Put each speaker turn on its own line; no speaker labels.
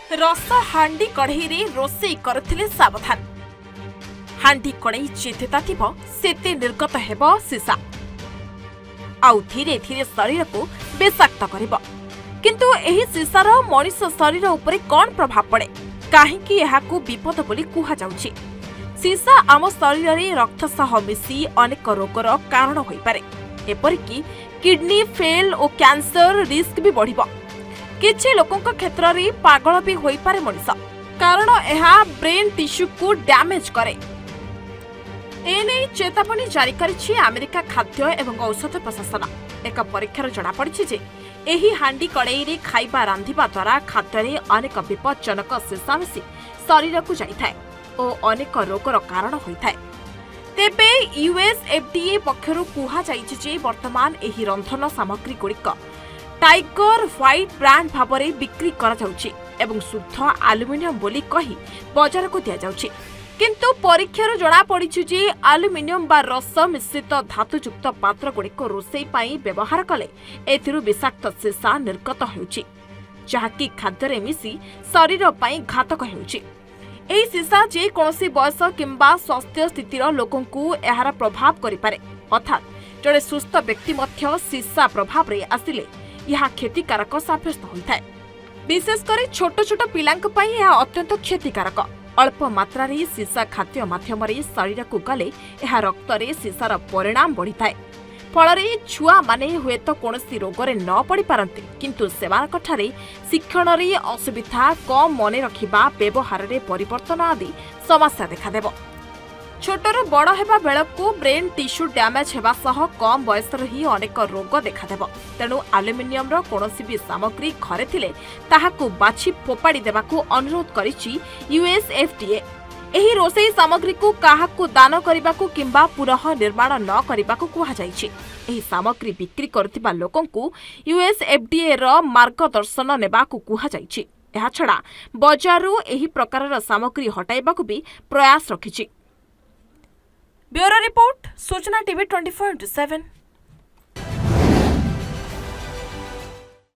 रस हांडी कढ़ई रे रोसई करथिले सावधान। हांडी कढ़ई जेते ताथिबो सेते निर्गत हेबो सीसा आउ धीरे धीरे शरीर को बेसाक्त करिबो। किंतु एही सीसार मनुष्य शरीर उपरे कोन प्रभाव पड़े काहेकि एहाकू विपद बोली कुहा जाउछि। सीसा आम शरीर रे रक्त सह मिसी अनेक रोगर कारण होई पारे, एपरिकी किडनी फेल और कैंसर रिस्क भी बढ़िबो। किछि लोकंक क्षेत्र रे पागल भी होई पारे मनुष्य, कारण एहा ब्रेन टिश्यू को डैमेज करे। एने चेतावनी जारी करिछि अमेरिका खाद्य एवं औषध प्रशासन। एक परीक्षार जणा पड़िछि जे एही हांडी कड़ई रे खाइबा रांधिबा द्वारा खाद्य रे अनेक विपज्जनक सीसा मिसी शरीर को जाइथाय और अनेक रोगर कारण होइथाय। तेबे USFDA पक्षरु कुहा जाइछि जे वर्तमान एही रंधन सामग्री गुड़िक टाइगर व्हाइट ब्रांड भावरे बिक्री करा जाउछि एवं शुद्ध आलुमिनियम बोली कही बाजार को दिया जाउछि। किंतु परीक्षार जणा पड़िछि जे आलुमिनियम बा रस मिश्रित धातुयुक्त पात्र गुड़िक रोसई पाई व्यवहार कले एथिरु विषाक्त सीसा निर्गत हेउछि, जहाकी खाद्य मिसी शरीर पाई घातक हेउछि। एही सीसा जे कोनोसी बयस किंबा स्वास्थ्य स्थितिर लोकंकु एहार प्रभाव करि पारे, अर्थात जड़े सुस्थ व्यक्ति मध्य सीसा प्रभाव रे आसिले यह क्षतिकारक साब्यस्त होइथाय। विशेषकर छोट छोट पिलांक पई यह अत्यंत क्षतिकारक। अल्प मात्रा रे सीसा खाद्य माध्यम रे शरीर को गले यह रक्त रे सीसार परिणाम बढ़िथाय। फलरे छुआ माने हुए तो कोनोसी रोगरे न पड़ी पारंती, किंतु सेवानक ठारे शिक्षण रे असुविधा, कम मने रखिबा, व्यवहार रे परिवर्तन आदि समस्या देखा देबो। छोटर बड़ हेबा बेलकू ब्रेन टिश्यू डैमेज हेबा सह कम बयसर ही अनेक रोग देखा देबो। तेणु आलुमिनियम रो कोनोसी भी सामग्री घरे थिले ताहाकू बाछि फोपाड़ी देबाकू अनुरोध करिछि USFDA। एही रोसई सामग्री को काहाकू दान करिबाकू किंबा पुनः निर्माण न करिबाकू कुहा जाइछि। एही सामग्री बिक्री करथिबा लोकंकू USFDA रो मार्गदर्शन नेबाकू कुहा जाइछि। एहा छडा बाजारु एही प्रकारर सामग्री हटाइबाकू भी प्रयास रखिछि। ब्यूरो रिपोर्ट, सूचना TV 24x7।